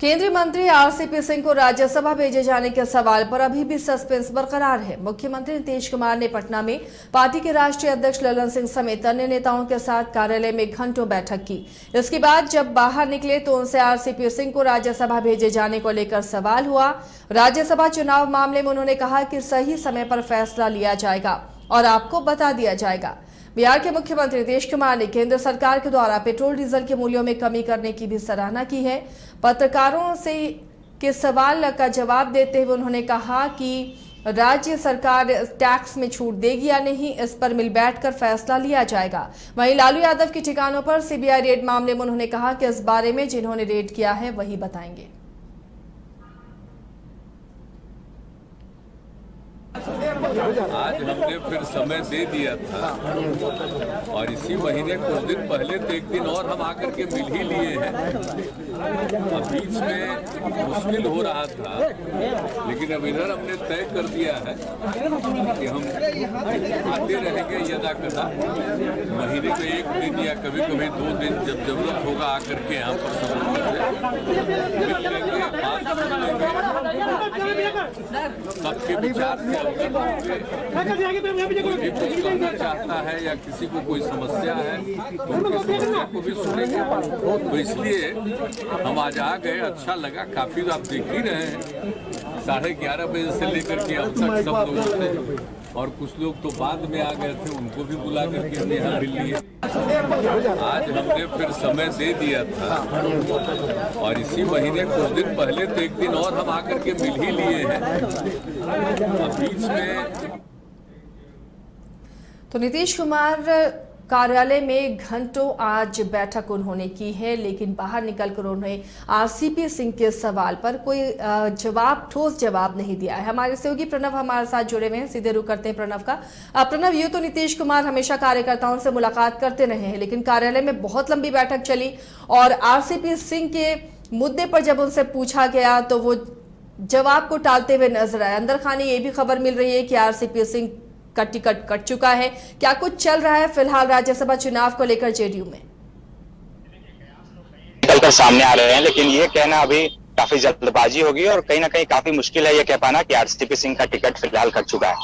केंद्रीय मंत्री आरसीपी सिंह को राज्यसभा भेजे जाने के सवाल पर अभी भी सस्पेंस बरकरार है। मुख्यमंत्री नीतीश कुमार ने पटना में पार्टी के राष्ट्रीय अध्यक्ष ललन सिंह समेत अन्य नेताओं के साथ कार्यालय में घंटों बैठक की। इसके बाद जब बाहर निकले तो उनसे आरसीपी सिंह को राज्यसभा भेजे जाने को लेकर सवाल हुआ। राज्यसभा चुनाव मामले में उन्होंने कहा कि सही समय पर फैसला लिया जाएगा और आपको बता दिया जाएगा। बिहार के मुख्यमंत्री नीतीश कुमार ने केंद्र सरकार के द्वारा पेट्रोल डीजल के मूल्यों में कमी करने की भी सराहना की है। पत्रकारों से के सवाल का जवाब देते हुए उन्होंने कहा कि राज्य सरकार टैक्स में छूट देगी या नहीं, इस पर मिल बैठकर फैसला लिया जाएगा। वहीं लालू यादव के ठिकानों पर सीबीआई रेड मामले में उन्होंने कहा कि इस बारे में जिन्होंने रेड किया है वही बताएंगे। आज हमने फिर समय दे दिया था और इसी महीने कुछ दिन पहले तो एक दिन और हम आकर के मिल ही लिए हैं। अब बीच में मुश्किल हो रहा था, लेकिन अब इधर हमने तय कर दिया है कि हम आते रहेंगे यदा कदा, महीने में एक दिन या कभी कभी 2 दिन जब जरूरत होगा आकर के यहाँ पर सब मिल लेंगे, बात सुनेंगे, सबके विचार से कोई भी कुछ कहना चाहता है या किसी को कोई समस्या है तो उनकी समस्या को भी सुनेंगे। तो इसलिए हम आज आ गए, अच्छा लगा। काफी आप देख ही रहे हैं 11:30 बजे से लेकर के अब तक सब लोग थे और कुछ लोग तो बाद में आ गए थे, उनको भी बुला करके हमने यहाँ मिल लिए। आज हमने फिर समय दे दिया था और इसी महीने कुछ दिन पहले तो एक दिन और हम आकर के मिल ही लिए हैं। अब बीच में तो नीतीश कुमार कार्यालय में घंटों आज बैठक उन्होंने की है, लेकिन बाहर निकलकर उन्होंने आरसीपी सिंह के सवाल पर कोई ठोस जवाब नहीं दिया है। हमारे सहयोगी प्रणव हमारे साथ जुड़े हुए हैं, सीधे रुख करते हैं प्रणव का। प्रणव, ये तो नीतीश कुमार हमेशा कार्यकर्ताओं से मुलाकात करते रहे हैं, लेकिन कार्यालय में बहुत लंबी बैठक चली और आरसीपी सिंह के मुद्दे पर जब उनसे पूछा गया तो वो जवाब को टालते हुए नजर आए। अंदर खाने ये भी खबर मिल रही है कि आरसीपी सिंह का टिकट कट चुका है। क्या कुछ चल रहा है फिलहाल राज्यसभा चुनाव को लेकर जेडीयू में? निकलकर सामने आ रहे हैं, लेकिन ये कहना अभी काफी जल्दबाजी होगी और कहीं ना कहीं काफी मुश्किल है ये कह पाना कि आरसीपी सिंह का टिकट फिलहाल कट चुका है।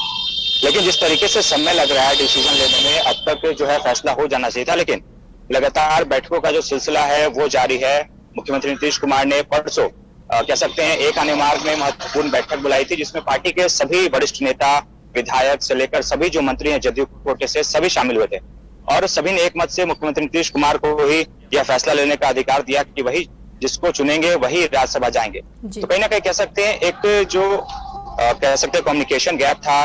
लेकिन जिस तरीके से समय लग रहा है डिसीजन लेने में, अब तक जो है फैसला हो जाना चाहिए था, लेकिन लगातार बैठकों का जो सिलसिला है वो जारी है। मुख्यमंत्री नीतीश कुमार ने परसों कह सकते हैं एक आने मार्ग में महत्वपूर्ण बैठक बुलाई थी, जिसमें पार्टी के सभी वरिष्ठ नेता, विधायक से लेकर सभी जो मंत्री हैं जदयू कोटे से, सभी शामिल हुए थे और सभी ने एक मत से मुख्यमंत्री नीतीश कुमार को ही यह फैसला लेने का अधिकार दिया कि वही जिसको चुनेंगे वही राज्यसभा जाएंगे। तो कहीं ना कहीं कह सकते हैं एक जो कह सकते हैं कम्युनिकेशन गैप था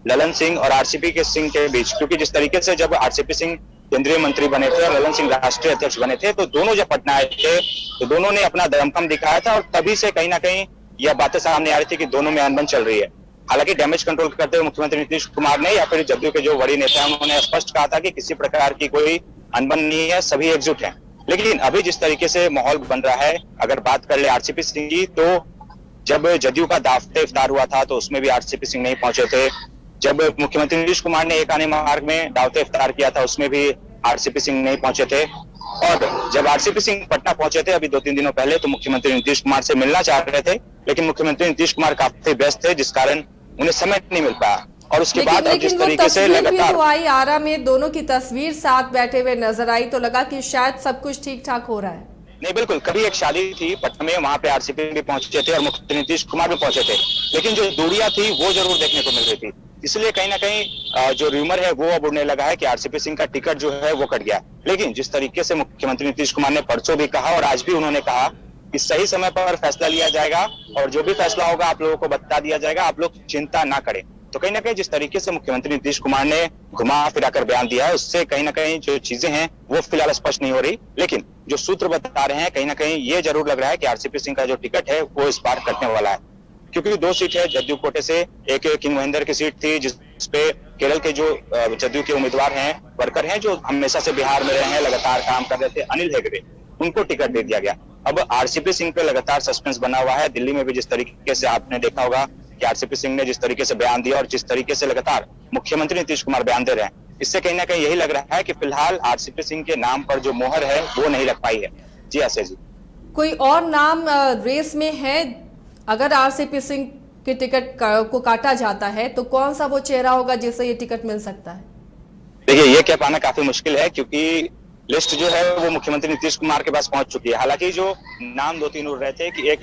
ललन सिंह और आरसीपी के सिंह के बीच, क्योंकि जिस तरीके से जब आरसीपी सिंह केंद्रीय मंत्री बने थे और ललन सिंह राष्ट्रीय अध्यक्ष बने थे तो दोनों जब पटना आए थे तो दोनों ने अपना दमखम दिखाया था और तभी से कहीं ना कहीं यह बातें सामने आ रही थी कि दोनों में अनबन चल रही है। हालांकि डैमेज कंट्रोल करते हुए मुख्यमंत्री नीतीश कुमार ने या फिर जदयू के जो वरीय नेता हैं उन्होंने स्पष्ट कहा था कि किसी प्रकार की कोई अनबन नहीं है, सभी एकजुट हैं। लेकिन अभी जिस तरीके से माहौल बन रहा है, अगर बात कर ले आरसीपी सिंह की, तो जब जदयू का दावते इफ्तार हुआ था तो उसमें भी आरसीपी सिंह नहीं पहुंचे थे। जब मुख्यमंत्री नीतीश कुमार ने एक आने मार्ग में दावते इफ्तार किया था उसमें भी आरसीपी सिंह नहीं पहुंचे थे। और जब आरसीपी सिंह पटना पहुंचे थे अभी 2-3 दिनों पहले, तो मुख्यमंत्री नीतीश कुमार से मिलना चाह रहे थे, लेकिन मुख्यमंत्री नीतीश कुमार काफी व्यस्त थे जिस कारण उन्हें समय नहीं मिल पाया। और उसके बाद अब जिस तरीके से लगातार तो आई आरा में दोनों की तस्वीर साथ बैठे हुए नजर आई तो लगा कि शायद सब कुछ ठीक ठाक हो रहा है। नहीं, बिल्कुल। कभी एक शादी थी पटना में, वहां पे आरसीपी भी पहुंचे थे और मुख्यमंत्री नीतीश कुमार भी पहुंचे थे, लेकिन जो दूरियां थी वो जरूर देखने को मिल रही थी। इसलिए कहीं ना कहीं जो र्यूमर है वो अब उड़ने लगा है कि आरसीपी सिंह का टिकट जो है वो कट गया। लेकिन जिस तरीके से मुख्यमंत्री नीतीश कुमार ने परसों भी कहा और आज भी उन्होंने कहा कि सही समय पर फैसला लिया जाएगा और जो भी फैसला होगा आप लोगों को बता दिया जाएगा, आप लोग चिंता ना करें। तो कहीं ना कहीं जिस तरीके से मुख्यमंत्री नीतीश कुमार ने घुमा फिरा कर बयान दिया है उससे कहीं ना कहीं जो चीजें हैं वो फिलहाल स्पष्ट नहीं हो रही, लेकिन जो सूत्र बता रहे हैं कहीं ना कहीं ये जरूर लग रहा है कि आरसीपी सिंह का जो टिकट है वो इस बार कटने वाला है। क्योंकि 2 सीट है जदयू कोटे से, एक किंग महेंद्र की सीट थी जिसपे केरल के जो जदयू के उम्मीदवार हैं, वर्कर हैं जो हमेशा से बिहार में रहे हैं, लगातार काम कर रहे थे, अनिल हेगड़े, उनको टिकट दे दिया गया। अब आरसीपी सिंह पे लगातार सस्पेंस बना हुआ है। दिल्ली में भी जिस तरीके से आपने देखा होगा कि आरसीपी सिंह ने जिस तरीके से बयान दिया और जिस तरीके से लगातार मुख्यमंत्री नीतीश कुमार बयान दे रहे हैं, इससे कहीं ना कहीं यही लग रहा है कि फिलहाल आरसीपी सिंह के नाम पर जो मोहर है वो नहीं लग पाई है। जी आशा जी। कोई और नाम रेस में है? अगर आरसीपी सिंह की टिकट को काटा जाता है तो कौन सा वो चेहरा होगा जिससे ये टिकट मिल सकता है? देखिए, ये कह पाना काफी मुश्किल है क्योंकि लिस्ट जो है वो मुख्यमंत्री नीतीश कुमार के पास पहुंच चुकी है। हालांकि जो नाम 2-3 उड़ रहे थे कि एक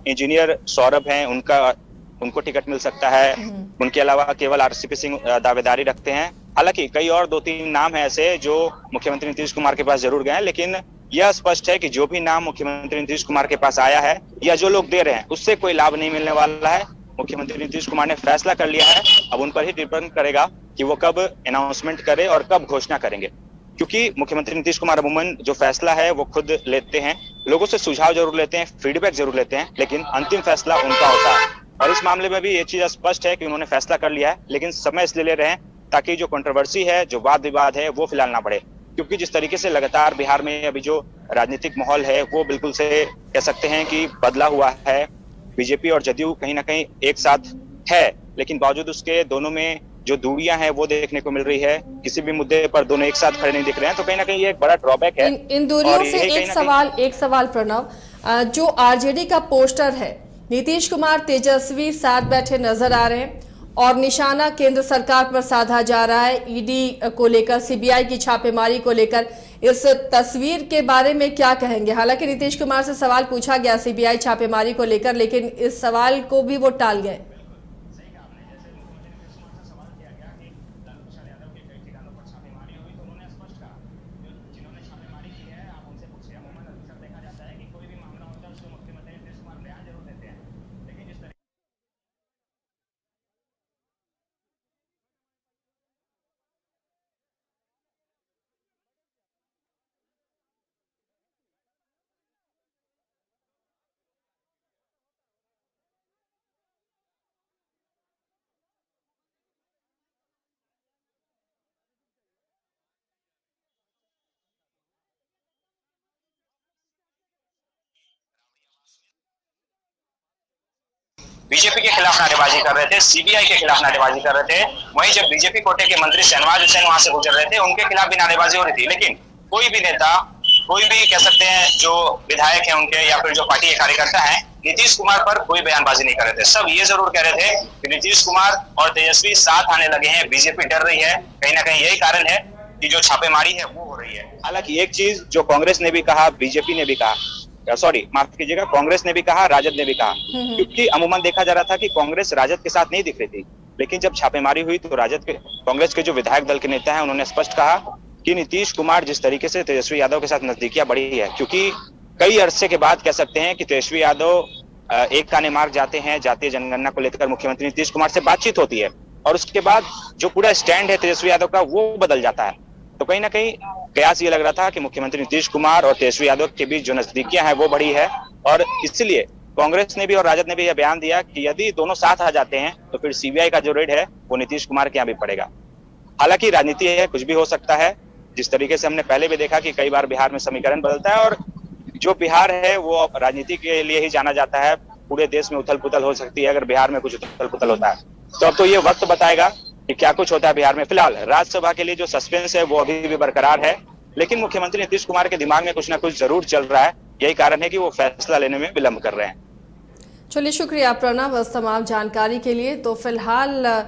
इंजीनियर सौरभ हैं, उनको टिकट मिल सकता है, उनके अलावा केवल आरसीपी सिंह दावेदारी रखते हैं। हालांकि कई और 2-3 नाम है ऐसे जो मुख्यमंत्री नीतीश कुमार के पास जरूर गए हैं, लेकिन यह स्पष्ट है कि जो भी नाम मुख्यमंत्री नीतीश कुमार के पास आया है या जो लोग दे रहे हैं उससे कोई लाभ नहीं मिलने वाला है। मुख्यमंत्री नीतीश कुमार ने फैसला कर लिया है, अब उन पर ही डिपेंड करेगा कि वो कब अनाउंसमेंट करे और कब घोषणा करेंगे। क्योंकि मुख्यमंत्री नीतीश कुमार अमूमन जो फैसला है वो खुद लेते हैं, लोगों से सुझाव जरूर लेते हैं, फीडबैक जरूर लेते हैं, लेकिन अंतिम फैसला उनका होता है। और इस मामले में भी ये चीज स्पष्ट है कि उन्होंने फैसला कर लिया है, लेकिन समय इसलिए ले रहे हैं ताकि जो कंट्रोवर्सी है, जो वाद विवाद है, वो फिलहाल ना बढ़े। क्योंकि जिस तरीके से लगातार बिहार में अभी जो राजनीतिक माहौल है वो बिल्कुल से कह सकते हैं कि बदला हुआ है। बीजेपी और जदयू कहीं ना कहीं एक साथ है, लेकिन बावजूद उसके दोनों में जो दूरियां हैं वो देखने को मिल रही है। किसी भी मुद्दे पर दोनों एक साथ खड़े नहीं दिख रहे हैं, तो कहीं ना कहीं ये एक बड़ा ड्रॉबैक है। इन दूरियों से एक सवाल प्रणव, जो आरजेडी का पोस्टर है, नीतीश कुमार तेजस्वी साथ बैठे नजर आ रहे हैं और निशाना केंद्र सरकार पर साधा जा रहा है ईडी को लेकर, सीबीआई की छापेमारी को लेकर। इस तस्वीर के बारे में क्या कहेंगे? हालांकि नीतीश कुमार से सवाल पूछा गया सीबीआई छापेमारी को लेकर, लेकिन इस सवाल को भी वो टाल गए। बीजेपी के खिलाफ नारेबाजी कर रहे थे, सीबीआई के खिलाफ नारेबाजी कर रहे थे। वहीं जब बीजेपी कोटे के मंत्री शहनवाज हुसैन वहां से गुजर रहे थे, उनके खिलाफ भी नारेबाजी हो रही थी। लेकिन कोई भी नेता, कोई भी कह सकते हैं जो विधायक है उनके या फिर जो पार्टी के कार्यकर्ता है, नीतीश कुमार पर कोई बयानबाजी नहीं कर रहे थे। सब ये जरूर कह रहे थे कि नीतीश कुमार और तेजस्वी साथ आने लगे हैं, बीजेपी डर रही है। कहीं ना कहीं यही कारण है कि जो छापेमारी है वो हो रही है। हालांकि एक चीज जो कांग्रेस ने भी कहा, बीजेपी ने भी कहा, सॉरी माफ कीजिएगा, कांग्रेस ने भी कहा, राजद ने भी कहा, क्योंकि अमूमन देखा जा रहा था कि कांग्रेस राजद के साथ नहीं दिख रही थी। लेकिन जब छापेमारी हुई तो कांग्रेस के जो विधायक दल के नेता हैं उन्होंने स्पष्ट कहा कि नीतीश कुमार जिस तरीके से तेजस्वी यादव के साथ नजदीकियां बढ़ी है, क्योंकि कई अरसे के बाद कह सकते हैं कि तेजस्वी यादव एक काने मार्ग जाते हैं, जातीय जनगणना को लेकर मुख्यमंत्री नीतीश कुमार से बातचीत होती है और उसके बाद जो पूरा स्टैंड है तेजस्वी यादव का वो बदल जाता है। तो कहीं ना कहीं कयास ये लग रहा था कि मुख्यमंत्री नीतीश कुमार और तेजस्वी यादव के बीच जो नजदीकियां हैं वो बढ़ी है, और इसलिए कांग्रेस ने भी और राजद ने भी यह बयान दिया कि यदि दोनों साथ आ जाते हैं तो फिर सीबीआई का जो रेड है वो नीतीश कुमार के यहाँ भी पड़ेगा। हालांकि राजनीति है, कुछ भी हो सकता है। जिस तरीके से हमने पहले भी देखा कि कई बार बिहार में समीकरण बदलता है, और जो बिहार है वो राजनीति के लिए ही जाना जाता है। पूरे देश में उथल पुथल हो सकती है अगर बिहार में कुछ उथल पुथल होता है। तो अब तो ये वक्त बताएगा कि क्या कुछ होता है बिहार में। फिलहाल राज्यसभा के लिए जो सस्पेंस है वो अभी भी बरकरार है, लेकिन मुख्यमंत्री नीतीश कुमार के दिमाग में कुछ ना कुछ जरूर चल रहा है। यही कारण है कि वो फैसला लेने में विलंब कर रहे हैं। चलिए, शुक्रिया प्रणव इस तमाम जानकारी के लिए। तो फिलहाल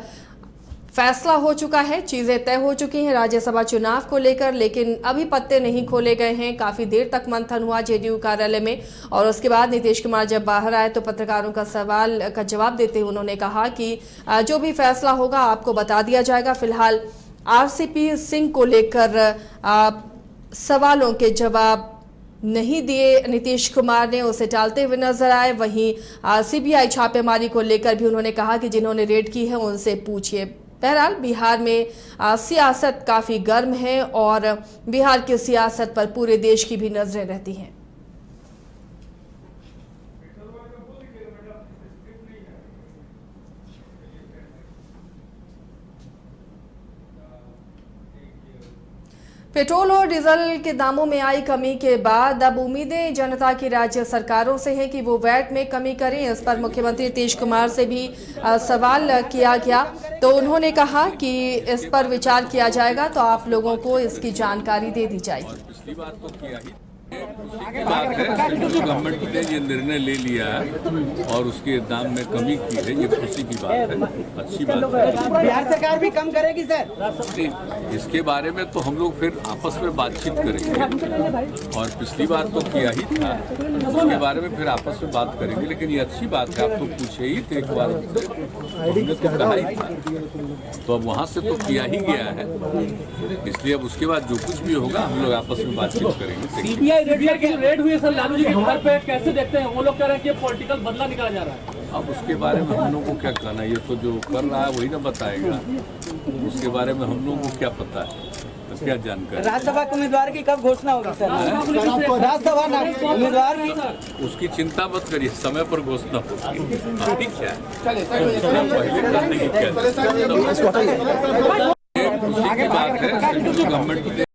फैसला हो चुका है, चीजें तय हो चुकी हैं राज्यसभा चुनाव को लेकर, लेकिन अभी पत्ते नहीं खोले गए हैं। काफी देर तक मंथन हुआ जेडीयू कार्यालय में, और उसके बाद नीतीश कुमार जब बाहर आए तो पत्रकारों का सवाल का जवाब देते हुए उन्होंने कहा कि जो भी फैसला होगा आपको बता दिया जाएगा। फिलहाल आरसीपी सिंह को लेकर सवालों के जवाब नहीं दिए नीतीश कुमार ने, उसे टालते हुए नजर आए। वहीं सीबीआई छापेमारी को लेकर भी उन्होंने कहा कि जिन्होंने रेड की है उनसे पूछिए। बहरहाल बिहार में सियासत काफी गर्म है और बिहार की सियासत पर पूरे देश की भी नजरें रहती हैं। पेट्रोल और डीजल के दामों में आई कमी के बाद अब उम्मीदें जनता की राज्य सरकारों से हैं कि वो वैट में कमी करें। इस पर मुख्यमंत्री नीतीश कुमार से भी सवाल किया गया, तो उन्होंने कहा कि इस पर विचार किया जाएगा तो आप लोगों को इसकी जानकारी दे दी जाएगी। पिछली बार तो किया ही की बात है, सेंट्रल गवर्नमेंट ने ये निर्णय ले लिया है और उसके दाम में कमी की है, ये खुशी की बात है, अच्छी बात है। बिहार सरकार भी कम करेगी सर? नहीं, इसके बारे में तो हम लोग फिर आपस में बातचीत करेंगे और पिछली बार तो किया ही था, उसके बारे में फिर आपस में बात करेंगे। लेकिन ये अच्छी बात है, आप तो पूछे ही थे एक बार, हमने तो कहा ही था, तो अब वहाँ से तो किया ही गया है, इसलिए अब उसके बाद जो कुछ भी होगा हम लोग आपस में बातचीत करेंगे। सीबीआई की रेड हुई है सर, लालू जी के घर पे, कैसे देखते हैं? वो लोग कह रहे हैं कि पॉलिटिकल बदला निकाला जा रहा है। अब उसके बारे में हम लोग को क्या कहना, ये तो जो कर रहा है वही ना बताएगा, उसके बारे में हम लोगों को क्या पता है, तो क्या जानकारी। राज्यसभा के उम्मीदवार की कब घोषणा होगी सर? राज्यसभा उम्मीदवार की उसकी चिंता मत करिए, समय पर घोषणा होगी। ठीक है, पहले करने की क्या, खुशी की बात है, सेंट्रल गवर्नमेंट ने